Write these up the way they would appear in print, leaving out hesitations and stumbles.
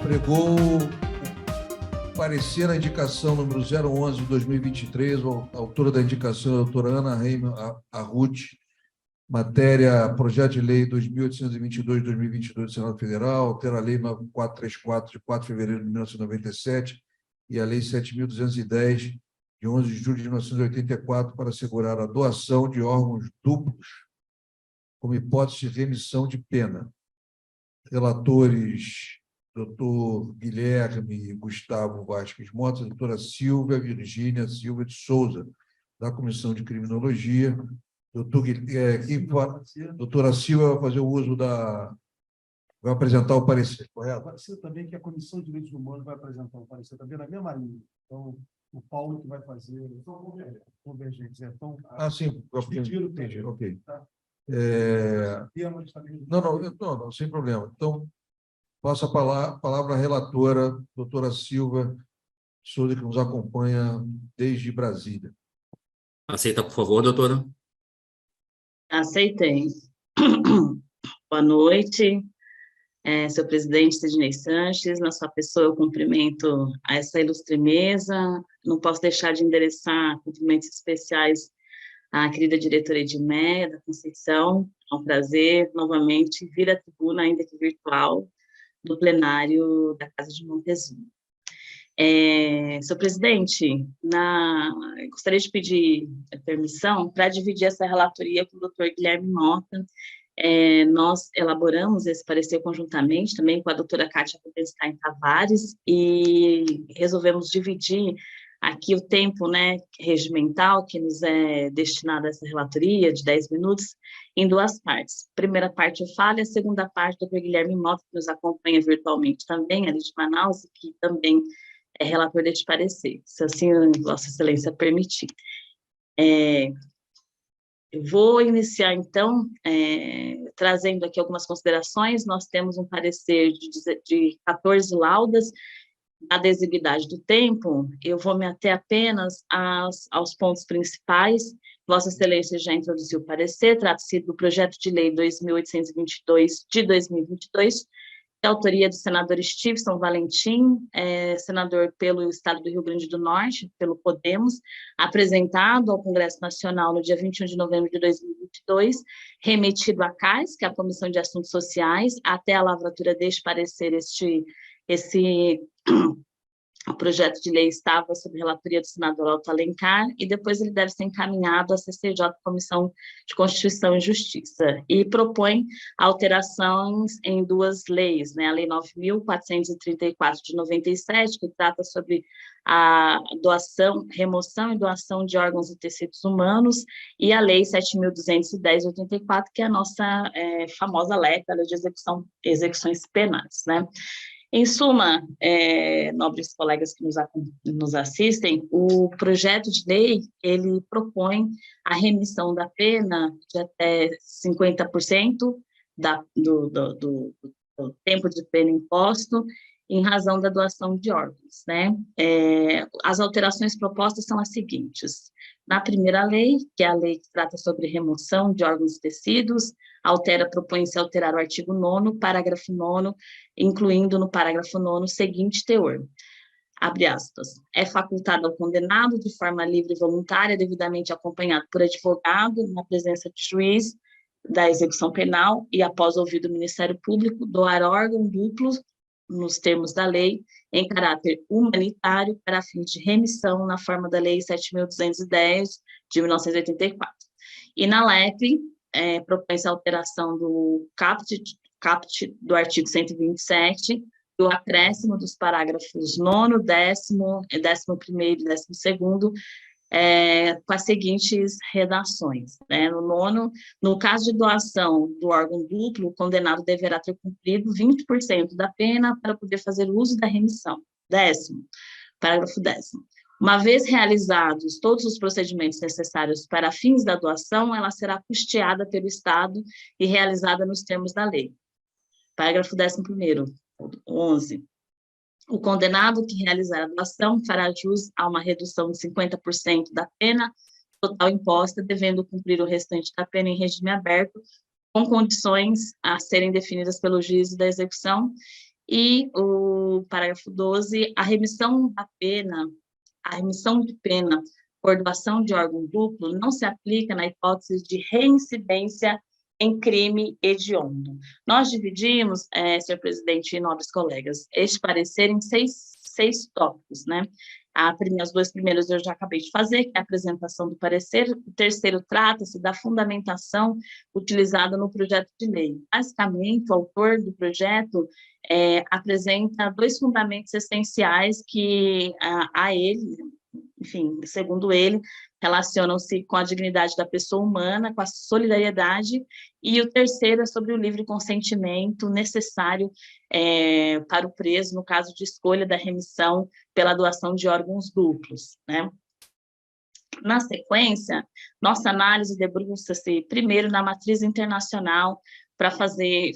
pregou o parecer à indicação número 011 de 2023, a autora da indicação é a doutora Ana Reima Arruti, matéria projeto de lei 2822/2022 do Senado Federal, altera a lei 9434 de 4 de fevereiro de 1997 e a lei 7210 de 11 de julho de 1984 para assegurar a doação de órgãos duplos como hipótese de remissão de pena. Relatores: doutor Guilherme Gustavo Vasques Mota, doutora Silvia Virgínia Silva de Souza, da Comissão de Criminologia. Doutora Silvia vai fazer o uso da... vai apresentar o parecer, correto? Parecer também que a Comissão de Direitos Humanos vai apresentar o parecer também na mesma linha. Então, o Paulo que vai fazer convergência. Então, sim, entendi. Ok. Tá? Não, sem problema. Então, passo a palavra à relatora, doutora Silvia Souza, que nos acompanha desde Brasília. Aceita, por favor, doutora? Aceitei. Boa noite, senhor presidente Sidney Sanches. Na sua pessoa, eu cumprimento a essa ilustre mesa. Não posso deixar de endereçar cumprimentos especiais à querida diretora Edmeia da Conceição. É um prazer, novamente, vir à tribuna, ainda que virtual, do plenário da Casa de Montezuma. Senhor presidente, gostaria de pedir permissão para dividir essa relatoria com o doutor Guilherme Mota. Nós elaboramos esse parecer conjuntamente também com a doutora Kátia Rubenstein Tavares e resolvemos dividir aqui o tempo, regimental que nos é destinado a essa relatoria de 10 minutos em duas partes. A primeira parte eu falo e a segunda parte do doutor Guilherme Mota, que nos acompanha virtualmente também, ali de Manaus, e que também é relator deste parecer, se assim Vossa Excelência permitir. Eu vou iniciar, então, trazendo aqui algumas considerações. Nós temos um parecer de 14 laudas. A exiguidade do tempo, eu vou me ater apenas aos pontos principais. Vossa Excelência já introduziu o parecer, trata-se do projeto de lei 2.822 de 2022, de autoria do senador Stevenson Valentim, senador pelo Estado do Rio Grande do Norte, pelo Podemos, apresentado ao Congresso Nacional no dia 21 de novembro de 2022, remetido à CAS, que é a Comissão de Assuntos Sociais, até a lavratura deste parecer, o projeto de lei estava sob relatoria do senador Otto Alencar, e depois ele deve ser encaminhado à CCJ, Comissão de Constituição e Justiça, e propõe alterações em duas leis, a Lei 9.434 de 97, que trata sobre a doação, remoção e doação de órgãos e tecidos humanos, e a Lei 7.210 de 84, que é a nossa famosa Lei de execuções penais, Em suma, nobres colegas que nos assistem, o projeto de lei, ele propõe a remissão da pena de até 50% do tempo de pena imposto em razão da doação de órgãos, As alterações propostas são as seguintes. Na primeira lei, que é a lei que trata sobre remoção de órgãos e tecidos, propõe-se alterar o artigo 9º, parágrafo 9º, incluindo no parágrafo 9º o seguinte teor, abre aspas, é facultado ao condenado, de forma livre e voluntária, devidamente acompanhado por advogado, na presença de juiz da execução penal e após ouvido o Ministério Público, doar órgão duplo, nos termos da lei, em caráter humanitário, para fins de remissão, na forma da Lei 7.210, de 1984. E na LEP, propõe-se a alteração do caput do artigo 127, do acréscimo dos parágrafos 9º, 10º, 11º e 12º, com as seguintes redações. No 9º, no caso de doação do órgão duplo, o condenado deverá ter cumprido 20% da pena para poder fazer uso da remissão. 10º, parágrafo 10º. Uma vez realizados todos os procedimentos necessários para fins da doação, ela será custeada pelo Estado e realizada nos termos da lei. Parágrafo 11º, 11. O condenado que realizar a doação fará jus a uma redução de 50% da pena total imposta, devendo cumprir o restante da pena em regime aberto, com condições a serem definidas pelo juiz da execução E o parágrafo 12, a remissão de pena por doação de órgão duplo não se aplica na hipótese de reincidência em crime hediondo. Nós dividimos, senhor presidente e nobres colegas, este parecer em seis tópicos, né? Os dois primeiros eu já acabei de fazer, que é a apresentação do parecer. O terceiro trata-se da fundamentação utilizada no projeto de lei. Basicamente, o autor do projeto apresenta dois fundamentos essenciais que a ele, enfim, segundo ele, relacionam-se com a dignidade da pessoa humana, com a solidariedade, e o terceiro é sobre o livre consentimento necessário para o preso, no caso de escolha da remissão pela doação de órgãos duplos, né? Na sequência, nossa análise debruça-se primeiro na matriz internacional,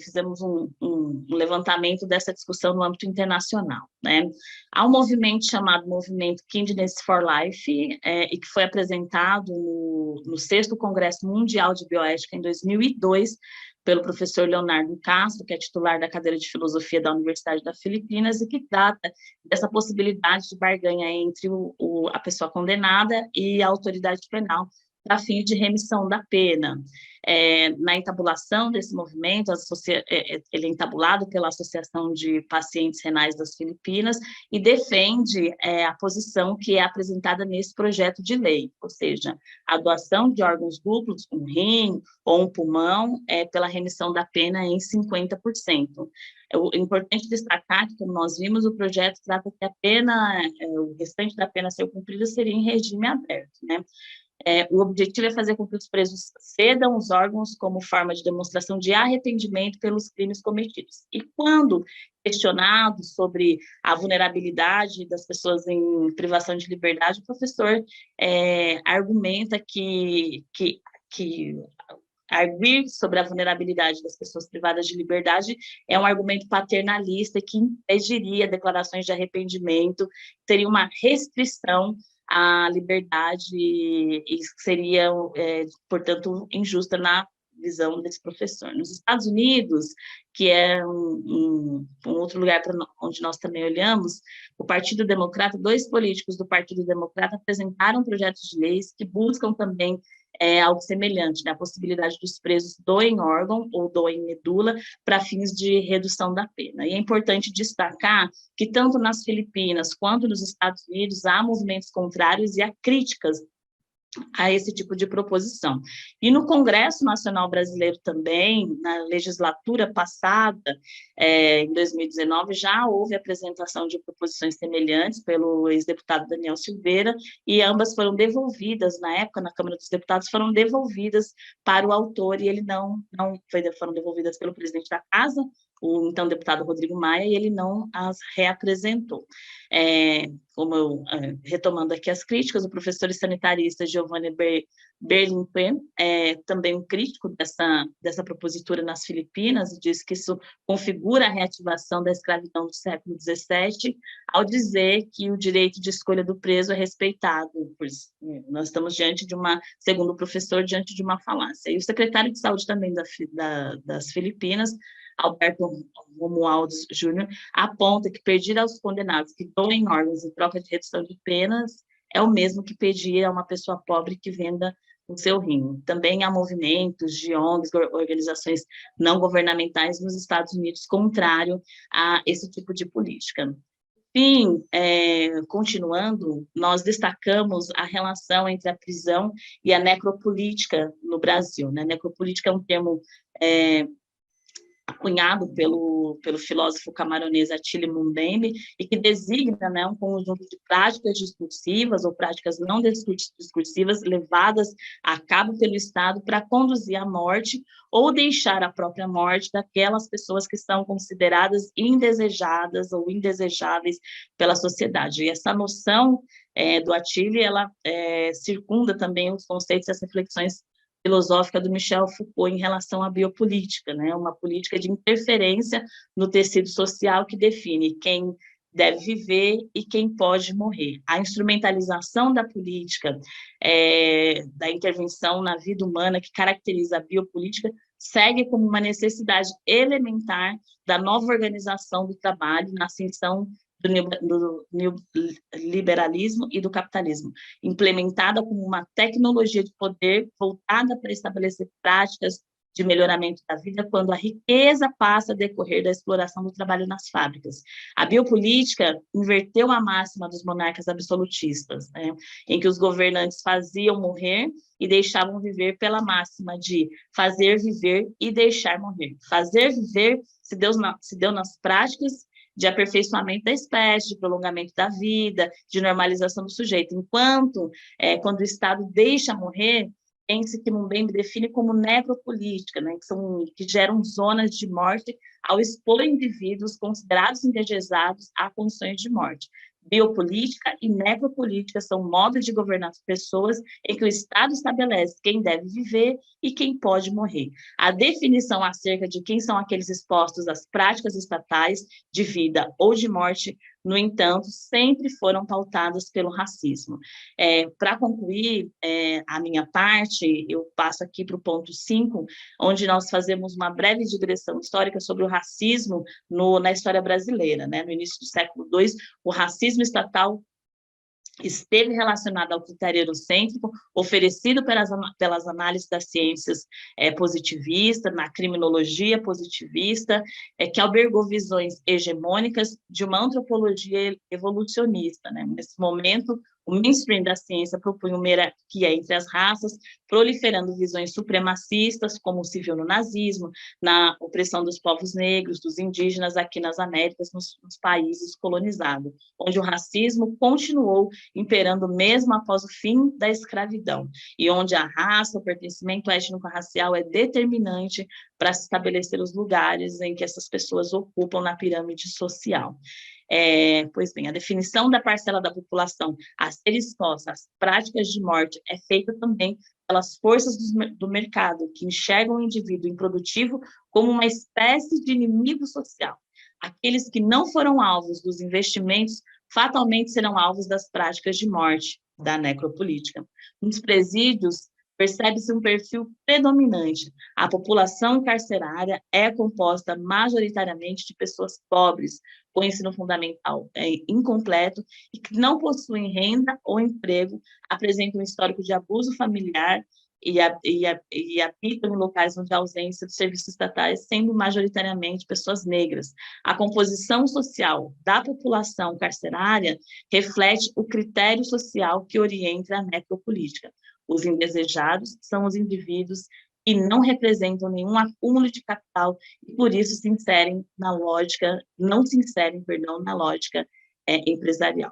fizemos um levantamento dessa discussão no âmbito internacional, né? Há um movimento chamado Movimento Kindness for Life, e que foi apresentado no 6º Congresso Mundial de Bioética em 2002, pelo professor Leonardo Castro, que é titular da cadeira de Filosofia da Universidade das Filipinas, e que trata dessa possibilidade de barganha entre a pessoa condenada e a autoridade penal, para fim de remissão da pena. Na entabulação desse movimento, ele é entabulado pela Associação de Pacientes Renais das Filipinas e defende a posição que é apresentada nesse projeto de lei, ou seja, a doação de órgãos duplos, um rim ou um pulmão, pela remissão da pena em 50%. É importante destacar que, como nós vimos, o projeto trata que a pena, o restante da pena a ser cumprida seria em regime aberto, né? O objetivo é fazer com que os presos cedam os órgãos como forma de demonstração de arrependimento pelos crimes cometidos. E quando questionado sobre a vulnerabilidade das pessoas em privação de liberdade, o professor argumenta que arguir sobre a vulnerabilidade das pessoas privadas de liberdade é um argumento paternalista que impediria declarações de arrependimento, teria uma restrição à liberdade e seria, portanto, injusta na visão desse professor. Nos Estados Unidos, que é um outro lugar onde nós também olhamos, o Partido Democrata, dois políticos do Partido Democrata apresentaram projetos de leis que buscam também algo semelhante, né? A possibilidade dos presos doem órgão ou doem medula para fins de redução da pena. E é importante destacar que tanto nas Filipinas quanto nos Estados Unidos há movimentos contrários e há críticas a esse tipo de proposição. E no Congresso Nacional Brasileiro também, na legislatura passada, em 2019, já houve apresentação de proposições semelhantes pelo ex-deputado Daniel Silveira, e ambas foram devolvidas, na época, na Câmara dos Deputados, foram devolvidas para o autor, e ele foram devolvidas pelo presidente da Casa, o então deputado Rodrigo Maia, e ele não as reapresentou. Retomando aqui as críticas, o professor e sanitarista Giovanni Berlinguer, também um crítico dessa propositura nas Filipinas, diz que isso configura a reativação da escravidão do século XVII, ao dizer que o direito de escolha do preso é respeitado. Nós estamos segundo o professor, diante de uma falácia. E o secretário de Saúde também das Filipinas, Alberto Romualdo Júnior, aponta que pedir aos condenados que doem órgãos em troca de redução de penas é o mesmo que pedir a uma pessoa pobre que venda o seu rim. Também há movimentos de ONGs, organizações não governamentais nos Estados Unidos contrário a esse tipo de política. Enfim, continuando, nós destacamos a relação entre a prisão e a necropolítica no Brasil, né? Necropolítica é um termo cunhado pelo filósofo camaronês Attila Mbembe, e que designa, né, um conjunto de práticas discursivas ou práticas não discursivas levadas a cabo pelo Estado para conduzir à morte ou deixar a própria morte daquelas pessoas que são consideradas indesejadas ou indesejáveis pela sociedade. E essa noção do Attila, ela circunda também os conceitos e as reflexões filosófica do Michel Foucault em relação à biopolítica, né? Uma política de interferência no tecido social que define quem deve viver e quem pode morrer. A instrumentalização da política, da intervenção na vida humana que caracteriza a biopolítica, segue como uma necessidade elementar da nova organização do trabalho na ascensão do neoliberalismo e do capitalismo, implementada como uma tecnologia de poder voltada para estabelecer práticas de melhoramento da vida quando a riqueza passa a decorrer da exploração do trabalho nas fábricas. A biopolítica inverteu a máxima dos monarcas absolutistas, né, em que os governantes faziam morrer e deixavam viver pela máxima de fazer viver e deixar morrer. Fazer viver se deu nas práticas de aperfeiçoamento da espécie, de prolongamento da vida, de normalização do sujeito. Enquanto, quando o Estado deixa morrer, pense que Mbembe define como necropolítica, né, que geram zonas de morte ao expor indivíduos considerados endereçados a condições de morte. Biopolítica e necropolítica são modos de governar as pessoas em que o Estado estabelece quem deve viver e quem pode morrer. A definição acerca de quem são aqueles expostos às práticas estatais de vida ou de morte, no entanto, sempre foram pautadas pelo racismo. Para concluir a minha parte, eu passo aqui para o ponto 5, onde nós fazemos uma breve digressão histórica sobre o racismo na história brasileira, né? No início do século II, o racismo estatal esteve relacionado ao critério eurocêntrico oferecido pelas análises das ciências positivistas, na criminologia positivista, que albergou visões hegemônicas de uma antropologia evolucionista, né? Nesse momento, o mainstream da ciência propunha uma hierarquia entre as raças, proliferando visões supremacistas, como se viu no nazismo, na opressão dos povos negros, dos indígenas aqui nas Américas, nos países colonizados, onde o racismo continuou imperando mesmo após o fim da escravidão, e onde a raça, o pertencimento étnico-racial é determinante para se estabelecer os lugares em que essas pessoas ocupam na pirâmide social. Pois bem, a definição da parcela da população a ser exposta às práticas de morte é feita também pelas forças do mercado, que enxergam o indivíduo improdutivo como uma espécie de inimigo social. Aqueles que não foram alvos dos investimentos fatalmente serão alvos das práticas de morte, da necropolítica. Nos presídios, percebe-se um perfil predominante. A população carcerária é composta majoritariamente de pessoas pobres, com ensino fundamental incompleto e que não possuem renda ou emprego, apresentam um histórico de abuso familiar e habitam em locais onde há ausência de serviços estatais, sendo majoritariamente pessoas negras. A composição social da população carcerária reflete o critério social que orienta a necropolítica. Os indesejados são os indivíduos que não representam nenhum acúmulo de capital e, por isso, não se inserem na lógica empresarial.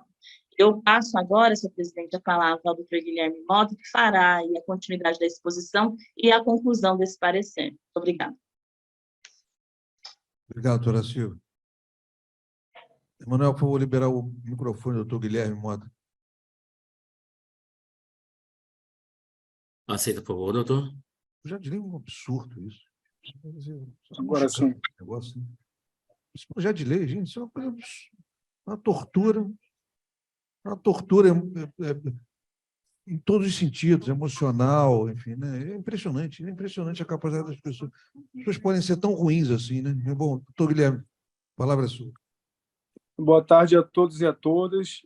Eu passo agora, senhor presidente, a palavra ao doutor Guilherme Mota, que fará a continuidade da exposição e a conclusão desse parecer. Muito obrigada. Obrigado, doutora Silvia. Emanuel, por favor, liberar o microfone do doutor Guilherme Mota. Aceita, por favor, doutor? Eu já diria um absurdo isso. Agora sim. Negócio, né? Esse projeto de lei, gente, isso é uma coisa, uma tortura em todos os sentidos, emocional, enfim, né? É impressionante a capacidade das pessoas. As pessoas podem ser tão ruins assim, né? Bom, doutor Guilherme, a palavra é sua. Boa tarde a todos e a todas.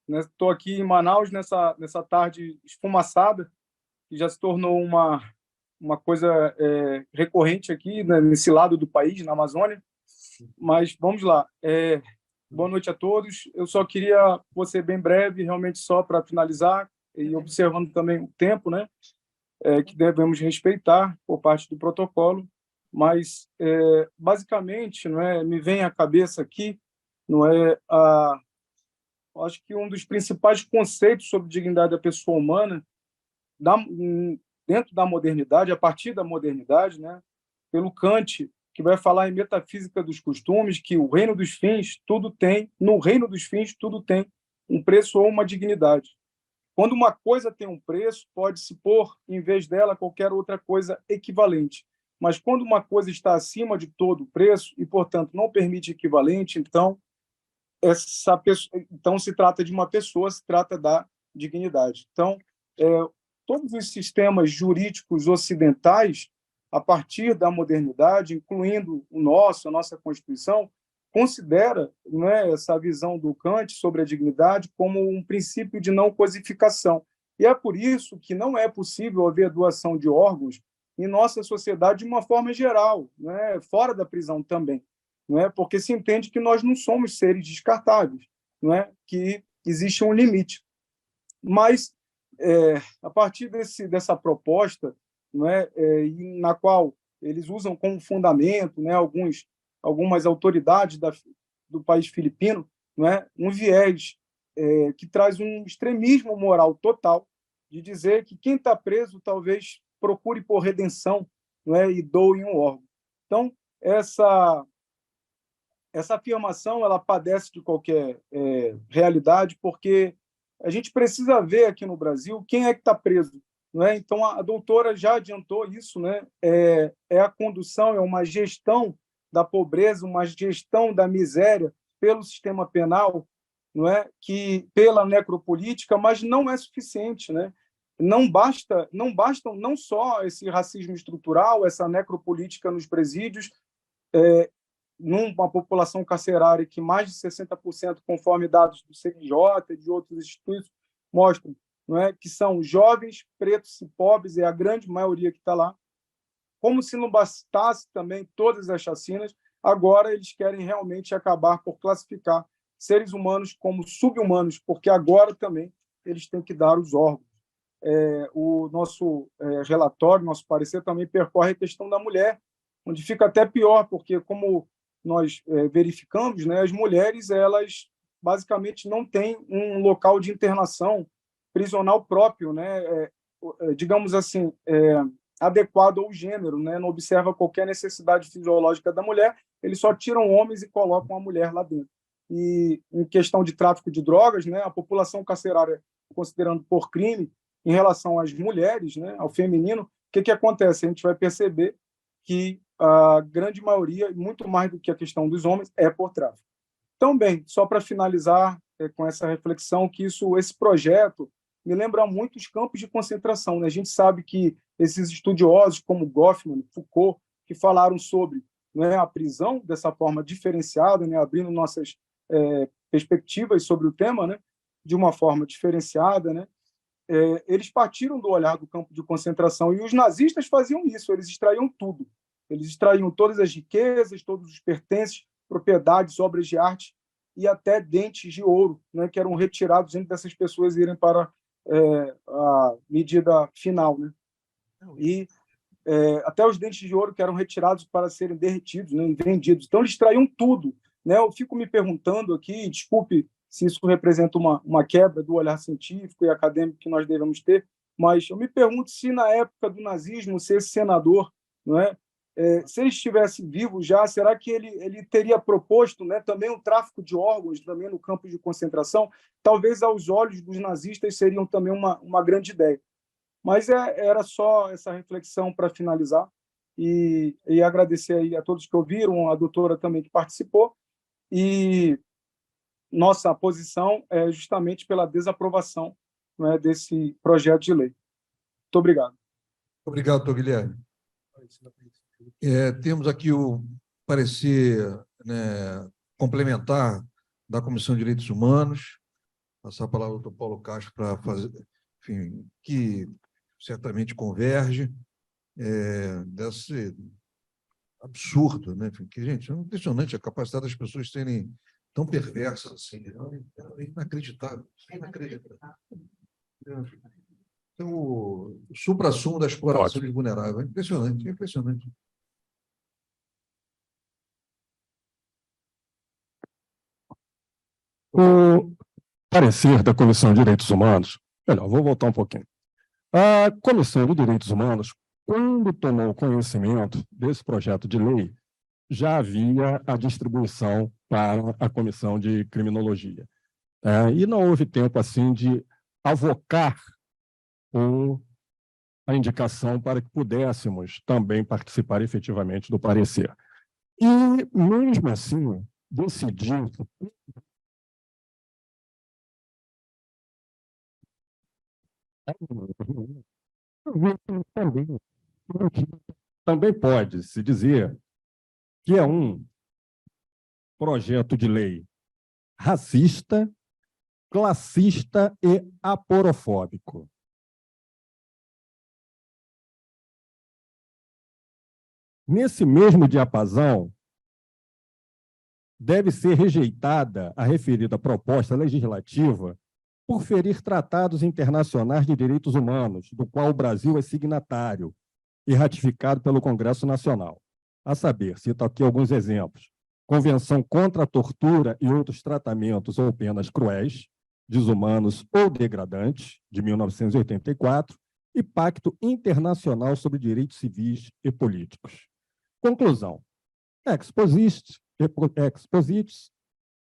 Estou aqui em Manaus nessa tarde esfumaçada, que já se tornou uma coisa recorrente aqui, né, nesse lado do país, na Amazônia. Mas vamos lá. Boa noite a todos. Eu só queria, vou ser bem breve, realmente só para finalizar, e observando também o tempo, né, que devemos respeitar por parte do protocolo. Mas, basicamente, não é, me vem à cabeça aqui, não é, acho que um dos principais conceitos sobre dignidade da pessoa humana, dentro da modernidade, a partir da modernidade, né, pelo Kant, que vai falar em metafísica dos costumes, que o reino dos fins, no reino dos fins, tudo tem um preço ou uma dignidade. Quando uma coisa tem um preço, pode-se pôr, em vez dela, qualquer outra coisa equivalente. Mas quando uma coisa está acima de todo o preço e, portanto, não permite equivalente, então se trata de uma pessoa, se trata da dignidade. Então, todos os sistemas jurídicos ocidentais a partir da modernidade, incluindo a nossa Constituição, considera, né, essa visão do Kant sobre a dignidade como um princípio de não cosificação. E é por isso que não é possível haver doação de órgãos em nossa sociedade de uma forma geral, né, fora da prisão também, né, porque se entende que nós não somos seres descartáveis, né, que existe um limite. Mas, a partir dessa proposta, né, na qual eles usam como fundamento, né, algumas autoridades do país filipino, né, um viés que traz um extremismo moral total, de dizer que quem está preso talvez procure por redenção, né, e doe um órgão. Então, essa afirmação ela padece de qualquer realidade, porque a gente precisa ver aqui no Brasil quem é que está preso. Não é? Então, a doutora já adiantou isso, né? É a condução, é uma gestão da pobreza, uma gestão da miséria pelo sistema penal, não é? Que pela necropolítica, mas não é suficiente, né? Não bastam não só esse racismo estrutural, essa necropolítica nos presídios, numa população carcerária que mais de 60%, conforme dados do CNJ e de outros institutos, mostram, não é, que são jovens, pretos e pobres, é a grande maioria que está lá. Como se não bastasse também todas as chacinas, agora eles querem realmente acabar por classificar seres humanos como sub-humanos, porque agora também eles têm que dar os órgãos. O nosso relatório, nosso parecer, também percorre a questão da mulher, onde fica até pior, porque, como nós verificamos, né, as mulheres, elas basicamente não têm um local de internação prisional próprio, né, digamos assim, adequado ao gênero, né, não observa qualquer necessidade fisiológica da mulher, eles só tiram homens e colocam a mulher lá dentro. E em questão de tráfico de drogas, né, a população carcerária, considerando por crime, em relação às mulheres, né, ao feminino, o que acontece? A gente vai perceber que a grande maioria, muito mais do que a questão dos homens, é por tráfico. Então, bem, só para finalizar com essa reflexão, que esse projeto me lembra muito os campos de concentração, né? A gente sabe que esses estudiosos, como Goffman, Foucault, que falaram sobre, né, a prisão dessa forma diferenciada, né, abrindo nossas perspectivas sobre o tema, né, de uma forma diferenciada, né, eles partiram do olhar do campo de concentração, e os nazistas faziam isso, eles extraíam tudo. Eles extraíam todas as riquezas, todos os pertences, propriedades, obras de arte e até dentes de ouro, né, que eram retirados antes dessas pessoas irem para a medida final, né? E até os dentes de ouro que eram retirados para serem derretidos, né, e vendidos. Então, eles extraíam tudo, né? Eu fico me perguntando aqui, desculpe se isso representa uma quebra do olhar científico e acadêmico que nós devemos ter, mas eu me pergunto se, na época do nazismo, se esse senador, não é, se ele estivesse vivo já, será que ele teria proposto, né, também um tráfico de órgãos também no campo de concentração? Talvez, aos olhos dos nazistas, seriam também uma grande ideia. Mas era só essa reflexão para finalizar e agradecer aí a todos que ouviram, a doutora também que participou, e nossa posição é justamente pela desaprovação, né, desse projeto de lei. Muito obrigado. Obrigado, doutor Guilherme. Temos aqui o parecer, né, complementar da Comissão de Direitos Humanos. Passar a palavra ao doutor Paulo Castro para fazer, enfim, que certamente converge desse absurdo, né? Que, gente, é impressionante a capacidade das pessoas serem tão perversas assim. É inacreditável. Então, o suprassumo da exploração de vulnerável. É impressionante, é impressionante. O parecer da Comissão de Direitos Humanos, melhor, vou voltar um pouquinho. A Comissão de Direitos Humanos, quando tomou conhecimento desse projeto de lei, já havia a distribuição para a Comissão de Criminologia. E não houve tempo assim de avocar a indicação para que pudéssemos também participar efetivamente do parecer. E, mesmo assim, decidiu também também pode-se dizer que é um projeto de lei racista, classista e aporofóbico. Nesse mesmo diapasão, deve ser rejeitada a referida proposta legislativa por ferir tratados internacionais de direitos humanos, do qual o Brasil é signatário e ratificado pelo Congresso Nacional. A saber, cito aqui alguns exemplos: Convenção contra a Tortura e Outros Tratamentos ou Penas Cruéis, Desumanos ou Degradantes, de 1984, e Pacto Internacional sobre Direitos Civis e Políticos. Conclusão. Ex posit,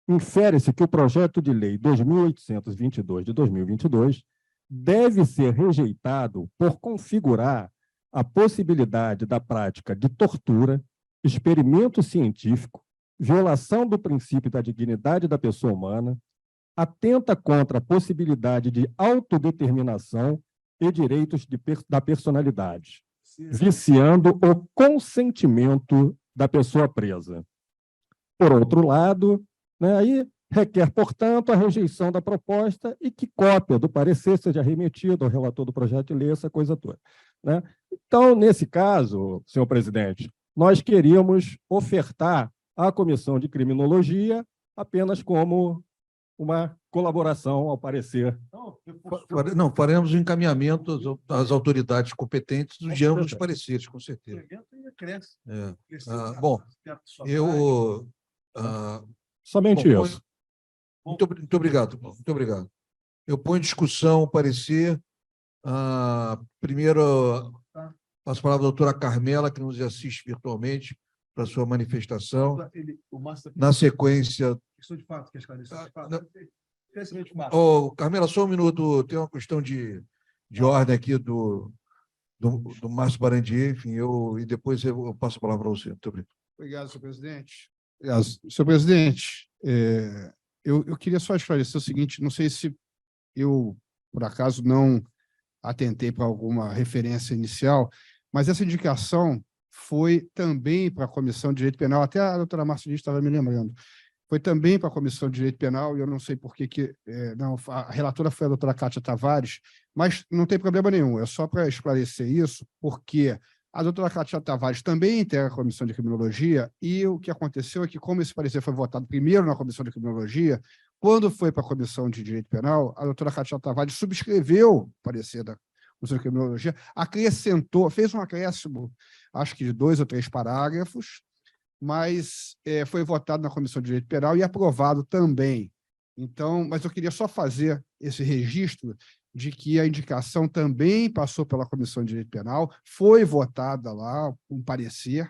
infere-se que o projeto de lei 2.822 de 2022 deve ser rejeitado por configurar a possibilidade da prática de tortura, experimento científico, violação do princípio da dignidade da pessoa humana, atenta contra a possibilidade de autodeterminação e direitos da personalidade, viciando o consentimento da pessoa presa. Por outro lado, aí requer, portanto, a rejeição da proposta e que cópia do parecer seja remetida ao relator do projeto de lei, essa coisa toda. Então, nesse caso, senhor presidente, nós queríamos ofertar à Comissão de Criminologia apenas como uma colaboração ao parecer. Não, faremos o encaminhamento às autoridades competentes de ambos os pareceres, com certeza. Bom, eu... Somente bom, isso. Muito obrigado, muito obrigado. Eu ponho em discussão o parecer. Primeiro, passo a palavra à doutora Carmela, que nos assiste virtualmente, para a sua manifestação. Na sequência... Questão de fato, quer esclarecer? Carmela, só um minuto. Tem uma questão de ordem aqui do Márcio Barandier, enfim, e depois eu passo a palavra para você. Muito obrigado. Obrigado, senhor presidente. Obrigado. Senhor presidente, eu queria só esclarecer o seguinte: não sei se eu, por acaso, não atentei para alguma referência inicial, mas essa indicação foi também para a Comissão de Direito Penal, até a doutora Márcia Dias estava me lembrando, foi também para a Comissão de Direito Penal, e eu não sei por que não, a relatora foi a doutora Kátia Tavares, mas não tem problema nenhum, é só para esclarecer isso, porque a doutora Kátia Tavares também integra a Comissão de Criminologia, e o que aconteceu é que, como esse parecer foi votado primeiro na Comissão de Criminologia, quando foi para a Comissão de Direito Penal, a doutora Kátia Tavares subscreveu o parecer da Comissão de Criminologia, acrescentou, fez um acréscimo, acho que de 2 ou 3 parágrafos, mas foi votado na Comissão de Direito Penal e aprovado também. Então, mas eu queria só fazer esse registro de que a indicação também passou pela Comissão de Direito Penal, foi votada lá, um parecer,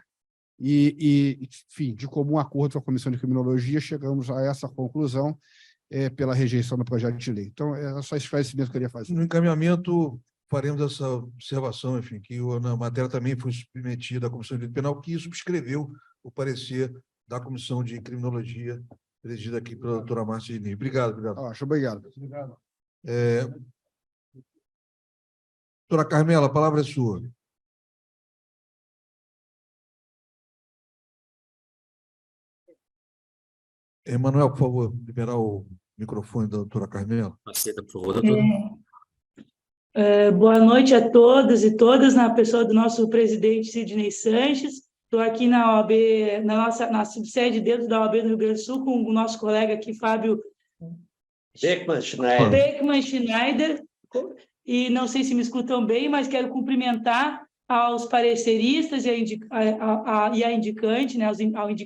enfim, de comum acordo com a Comissão de Criminologia, chegamos a essa conclusão pela rejeição do projeto de lei. Então, é só esse esclarecimento que eu queria fazer. No encaminhamento, faremos essa observação, enfim, que na matéria também foi submetida à Comissão de Direito Penal, que subscreveu o parecer da Comissão de Criminologia, presidida aqui pela doutora Márcia Diniz. Obrigado. Obrigado. Doutora Carmela, a palavra é sua. Emanuel, por favor, liberar o microfone da doutora Carmela. Aceita, por favor, doutora. Boa noite a todos e todas, na pessoa do nosso presidente Sidney Sanches. Estou aqui na OAB, na subsede dentro da OAB do Rio Grande do Sul, com o nosso colega aqui, Fábio Beckman Schneider. E não sei se me escutam bem, mas quero cumprimentar aos pareceristas e a indicante, né,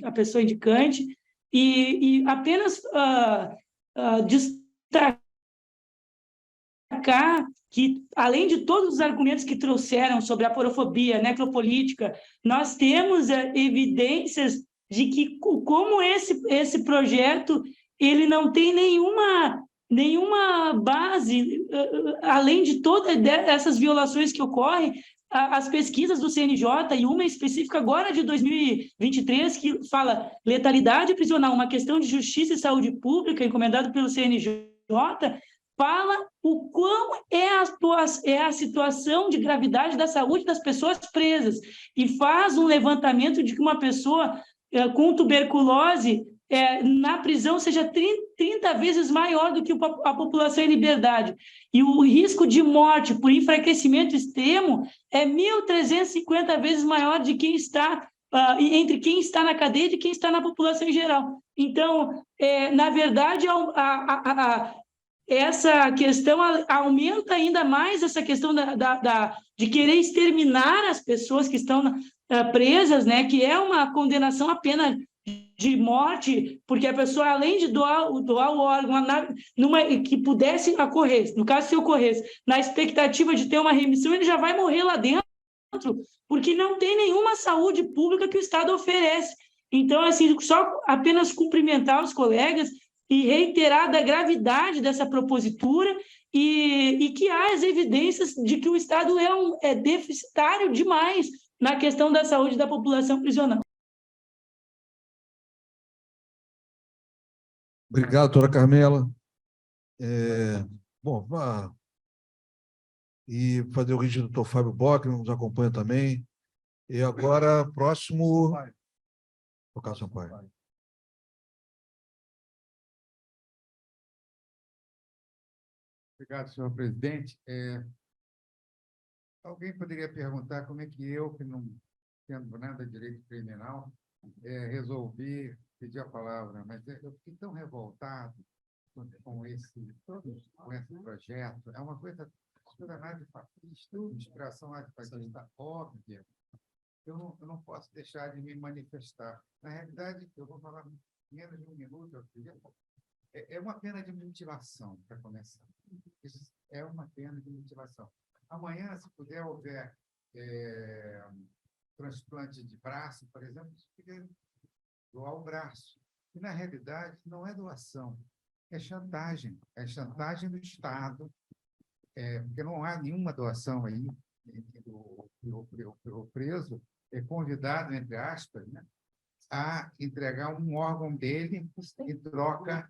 a pessoa indicante, e apenas destacar que, além de todos os argumentos que trouxeram sobre a aporofobia, necropolítica, nós temos evidências de que como esse projeto ele não tem nenhuma base, além de todas essas violações que ocorrem, as pesquisas do CNJ, e uma específica agora de 2023, que fala letalidade prisional, uma questão de justiça e saúde pública, encomendado pelo CNJ, fala o quão é a situação de gravidade da saúde das pessoas presas, e faz um levantamento de que uma pessoa com tuberculose na prisão seja 30 vezes maior do que a população em liberdade. E o risco de morte por enfraquecimento extremo é 1.350 vezes maior de quem está entre quem está na cadeia e de quem está na população em geral. Então, na verdade, essa questão aumenta ainda mais essa questão de querer exterminar as pessoas que estão presas, né, que é uma condenação à pena de morte, porque a pessoa, além de doar o órgão que pudesse ocorrer, no caso, se ocorresse, na expectativa de ter uma remissão, ele já vai morrer lá dentro, porque não tem nenhuma saúde pública que o Estado oferece. Então, assim, só apenas cumprimentar os colegas e reiterar da gravidade dessa propositura e que há as evidências de que o Estado é deficitário demais na questão da saúde da população prisional. Obrigado, doutora Carmela. Bom, e fazer o registro do doutor Fábio Bock, que nos acompanha também. E agora, próximo... Doutor Sampaio. Obrigado, senhor presidente. Alguém poderia perguntar como é que eu, que não entendo nada de direito criminal, resolvi pedir a palavra, mas eu fiquei tão revoltado com esse projeto. É uma coisa antifascista, inspiração antifascista óbvia. Eu não posso deixar de me manifestar. Na realidade, eu vou falar menos de um minuto. É uma pena de mutilação, para começar. Isso é uma pena de mutilação. Amanhã, se puder, houver transplante de braço, por exemplo, doar o braço. E, na realidade, não é doação, é chantagem. É chantagem do Estado, porque não há nenhuma doação aí. O preso é convidado, entre aspas, né, a entregar um órgão dele em troca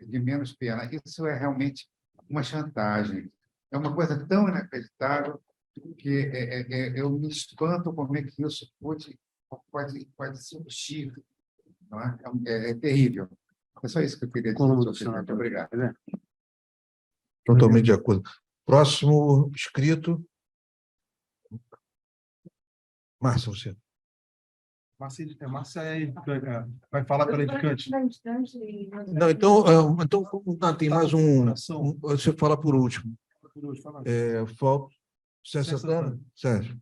de menos pena. Isso é realmente uma chantagem. É uma coisa tão inacreditável que eu me espanto como é que isso pode surgir. Não é? É terrível. É só isso que eu queria dizer. Muito obrigado. Totalmente de acordo. Próximo inscrito. Márcia, você. Márcia vai falar pela Edificante. Não, então tem mais um. Você fala por último. Falta Sérgio Santana? Sérgio.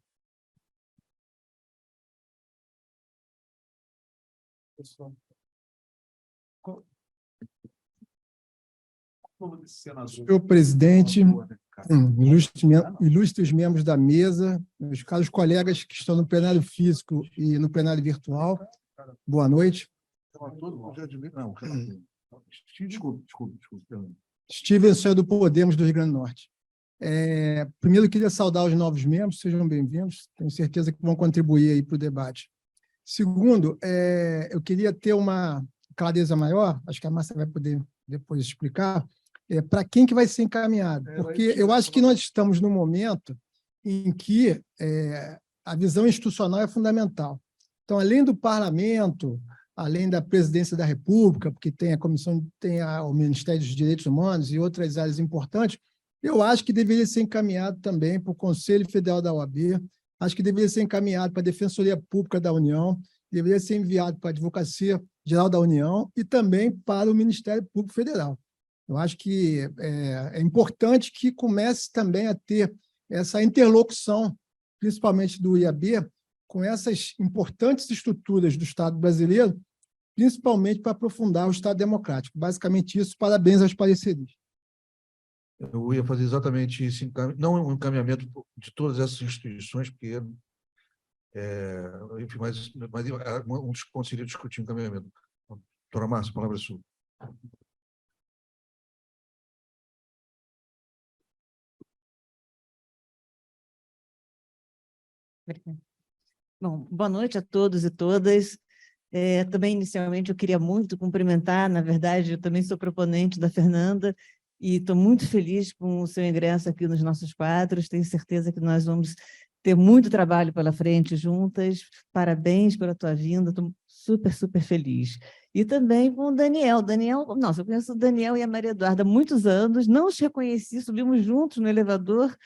Senhor presidente, ilustres membros da mesa, meus caros colegas que estão no plenário físico e no plenário virtual, boa noite. Desculpe. Steven, senhor do Podemos do Rio Grande do Norte. Primeiro, eu queria saudar os novos membros, sejam bem-vindos, tenho certeza que vão contribuir aí para o debate. Segundo, eu queria ter uma clareza maior, acho que a Márcia vai poder depois explicar, para quem que vai ser encaminhado, porque eu acho que nós estamos num momento em que a visão institucional é fundamental. Então, além do parlamento, além da presidência da República, porque tem a comissão, tem o Ministério dos Direitos Humanos e outras áreas importantes, eu acho que deveria ser encaminhado também para o Conselho Federal da OAB, acho que deveria ser encaminhado para a Defensoria Pública da União, deveria ser enviado para a Advocacia Geral da União e também para o Ministério Público Federal. Eu acho que é importante que comece também a ter essa interlocução, principalmente do IAB, com essas importantes estruturas do Estado brasileiro, principalmente para aprofundar o Estado democrático. Basicamente isso, parabéns aos pareceres. Eu ia fazer exatamente isso, não um encaminhamento de todas essas instituições, porque, enfim, mas um dos pontos seria discutir o encaminhamento. Doutora Márcia, a palavra é sua. Bom, boa noite a todos e todas. Também, inicialmente, eu queria muito cumprimentar, na verdade, eu também sou proponente da Fernanda, e estou muito feliz com o seu ingresso aqui nos nossos quadros. Tenho certeza que nós vamos ter muito trabalho pela frente juntas. Parabéns pela tua vinda, estou super, super feliz. E também com o Daniel. Nossa, eu conheço o Daniel e a Maria Eduarda há muitos anos, não os reconheci, subimos juntos no elevador,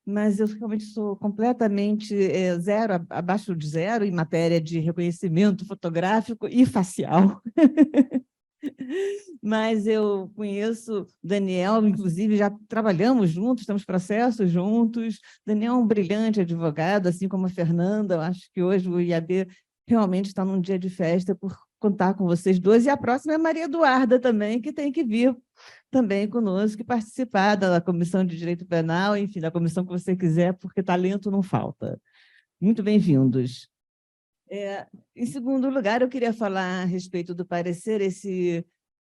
mas eu realmente sou completamente zero, abaixo de zero em matéria de reconhecimento fotográfico e facial. Mas eu conheço Daniel, inclusive já trabalhamos juntos, temos processos juntos. Daniel é um brilhante advogado, assim como a Fernanda. Eu acho que hoje o IAB realmente está num dia de festa por contar com vocês dois. E a próxima é a Maria Eduarda também, que tem que vir também conosco e participar da Comissão de Direito Penal, enfim, da comissão que você quiser, porque talento não falta. Muito bem-vindos. Em segundo lugar, eu queria falar a respeito do parecer.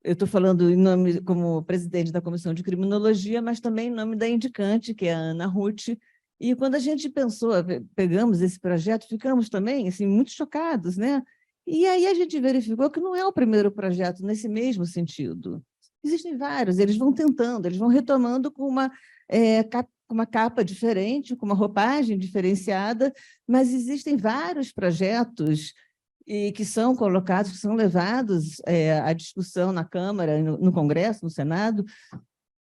Eu estou falando em nome como presidente da Comissão de Criminologia, mas também em nome da indicante, que é a Ana Ruth. E quando a gente pensou, pegamos esse projeto, ficamos também assim, muito chocados, né? E aí a gente verificou que não é o primeiro projeto nesse mesmo sentido. Existem vários, eles vão tentando, eles vão retomando com uma capa diferente, com uma roupagem diferenciada, mas existem vários projetos que são colocados, que são levados à discussão na Câmara, no Congresso, no Senado,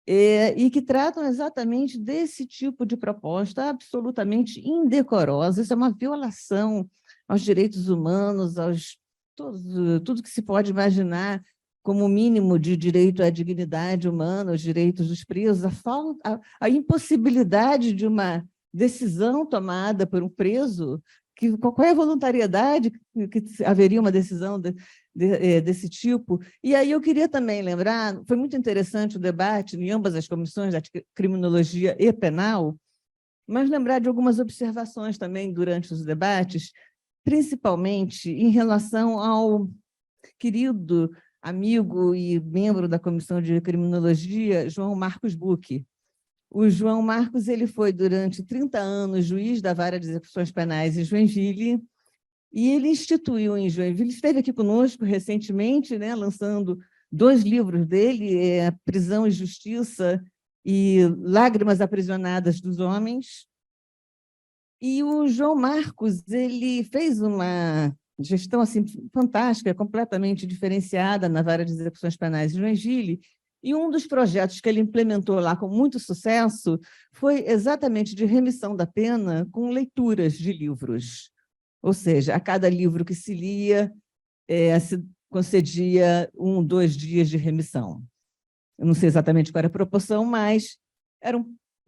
e que tratam exatamente desse tipo de proposta absolutamente indecorosa. Isso é uma violação aos direitos humanos, tudo que se pode imaginar como mínimo de direito à dignidade humana, os direitos dos presos, a impossibilidade de uma decisão tomada por um preso, qual é a voluntariedade que haveria uma decisão desse tipo? E aí eu queria também lembrar, foi muito interessante o debate em ambas as comissões, da criminologia e penal, mas lembrar de algumas observações também durante os debates, principalmente em relação ao querido amigo e membro da Comissão de Criminologia, João Marcos Bucchi. O João Marcos ele foi, durante 30 anos, juiz da Vara de Execuções Penais em Joinville, e ele instituiu em Joinville, esteve aqui conosco recentemente, né, lançando 2 livros dele, Prisão e Justiça e Lágrimas Aprisionadas dos Homens. E o João Marcos ele fez uma gestão assim, fantástica, completamente diferenciada na Vara de Execuções Penais de Joinville, e um dos projetos que ele implementou lá com muito sucesso foi exatamente de remissão da pena com leituras de livros. Ou seja, a cada livro que se lia, se concedia 1 ou 2 dias de remissão. Eu não sei exatamente qual era a proporção, mas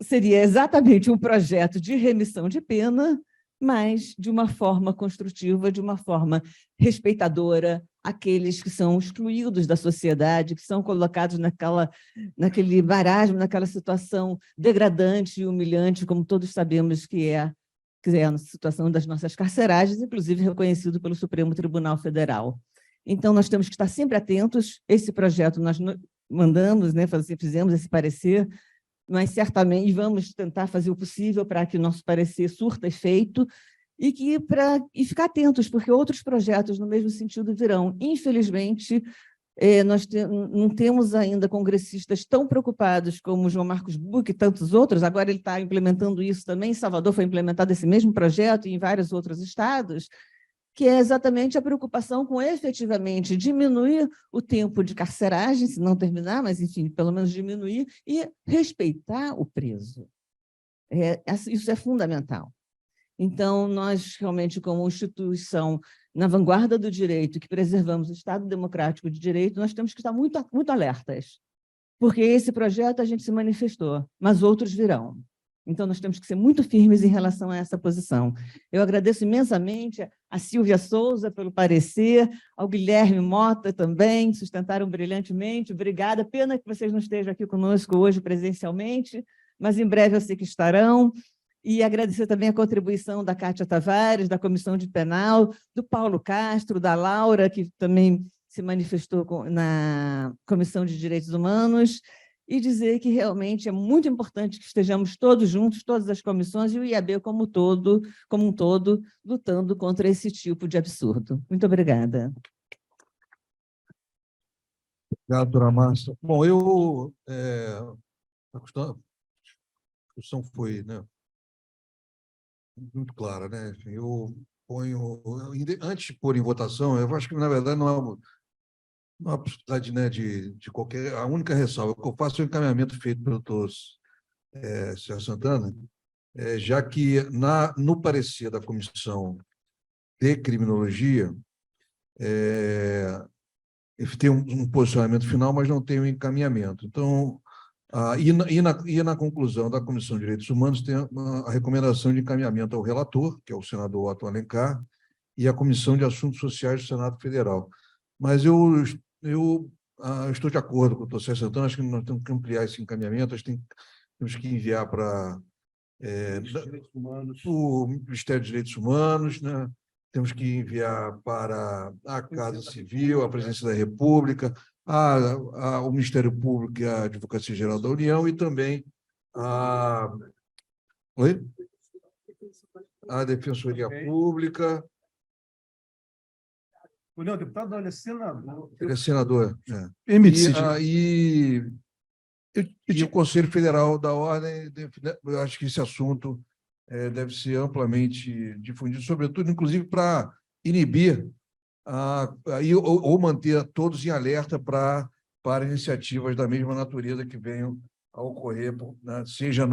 seria exatamente um projeto de remissão de pena, mas de uma forma construtiva, de uma forma respeitadora, aqueles que são excluídos da sociedade, que são colocados naquele marasmo, naquela situação degradante e humilhante, como todos sabemos que é a situação das nossas carceragens, inclusive reconhecido pelo Supremo Tribunal Federal. Então, nós temos que estar sempre atentos. Esse projeto nós mandamos, né, fizemos esse parecer, mas certamente vamos tentar fazer o possível para que o nosso parecer surta efeito e ficar atentos, porque outros projetos no mesmo sentido virão. Infelizmente, nós não temos ainda congressistas tão preocupados como o João Marcos Bucchi e tantos outros. Agora ele está implementando isso também. Em Salvador foi implementado esse mesmo projeto e em vários outros estados, que é exatamente a preocupação com efetivamente diminuir o tempo de carceragem, se não terminar, mas, enfim, pelo menos diminuir, e respeitar o preso. Isso é fundamental. Então, nós realmente, como instituição na vanguarda do direito, que preservamos o Estado Democrático de Direito, nós temos que estar muito, muito alertas, porque esse projeto a gente se manifestou, mas outros virão. Então, nós temos que ser muito firmes em relação a essa posição. Eu agradeço imensamente a Silvia Souza pelo parecer, ao Guilherme Mota também, que sustentaram brilhantemente. Obrigada. Pena que vocês não estejam aqui conosco hoje presencialmente, mas em breve eu sei que estarão. E agradecer também a contribuição da Kátia Tavares, da Comissão de Penal, do Paulo Castro, da Laura, que também se manifestou na Comissão de Direitos Humanos, e dizer que realmente é muito importante que estejamos todos juntos, todas as comissões, e o IAB como um todo, lutando contra esse tipo de absurdo. Muito obrigada. Obrigado, doutora Márcia. Bom, a discussão foi, né, muito clara, né? Enfim, eu ponho, antes de pôr em votação, eu acho que, na verdade, não há possibilidade, né, de qualquer. A única ressalva que eu faço é o encaminhamento feito pelo doutor Sérgio Santana, já que no parecer da Comissão de Criminologia, ele tem um posicionamento final, mas não tem um encaminhamento. Então, e na conclusão da Comissão de Direitos Humanos tem a recomendação de encaminhamento ao relator, que é o senador Otto Alencar, e à Comissão de Assuntos Sociais do Senado Federal. Mas eu estou de acordo com o doutor Sérgio Santana, acho que nós temos que ampliar esse encaminhamento, temos que enviar para o Ministério dos Direitos Humanos, né? Temos que enviar para a Casa Civil, a Presidência da República, o Ministério Público e a Advocacia Geral da União, e também a Defensoria Pública. Não, deputado, ele é senador. Ele é senador. Permite-se. E o Conselho Federal da Ordem, eu acho que esse assunto deve ser amplamente difundido, sobretudo, inclusive, para inibir ou manter todos em alerta para iniciativas da mesma natureza que venham a ocorrer, né, seja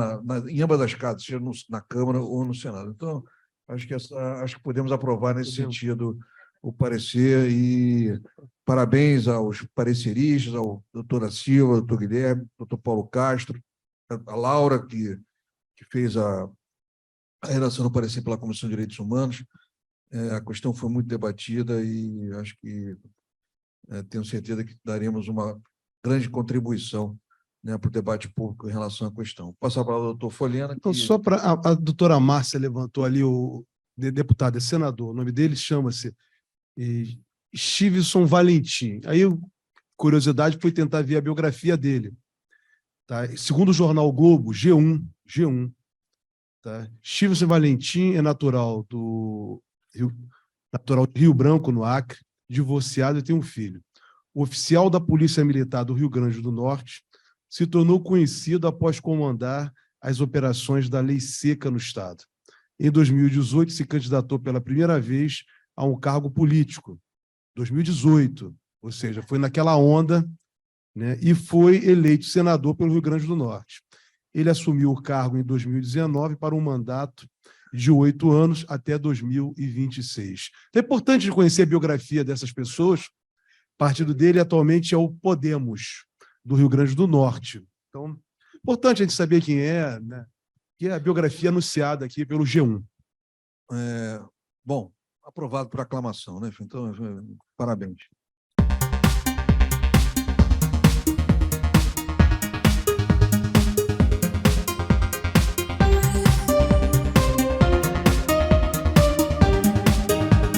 em ambas as casas, seja na Câmara ou no Senado. Então, acho que podemos aprovar nesse sentido o parecer, e parabéns aos pareceristas, ao doutor Silva, ao doutor Guilherme, ao doutor Paulo Castro, a Laura, que fez a redação do parecer pela Comissão de Direitos Humanos. A questão foi muito debatida e acho que tenho certeza que daremos uma grande contribuição, né, para o debate público em relação à questão. Vou passar para o doutor Folhena. Então, só para a doutora Márcia levantou ali o deputado, é senador, o nome dele chama-se Stevenson Valentim. Aí, curiosidade, foi tentar ver a biografia dele. Tá? Segundo o jornal o Globo, G1, tá? Stevenson Valentim é natural do Rio Branco, no Acre, divorciado e tem um filho. O oficial da Polícia Militar do Rio Grande do Norte, se tornou conhecido após comandar as operações da Lei Seca no Estado. Em 2018, se candidatou pela primeira vez a um cargo político. 2018, ou seja, foi naquela onda, né, e foi eleito senador pelo Rio Grande do Norte. Ele assumiu o cargo em 2019 para um mandato de 8 anos até 2026. Então, é importante conhecer a biografia dessas pessoas. O partido dele atualmente é o Podemos, do Rio Grande do Norte. Então, é importante a gente saber quem é, né? Que é a biografia anunciada aqui pelo G1. Bom, aprovado por aclamação, né? Então, parabéns.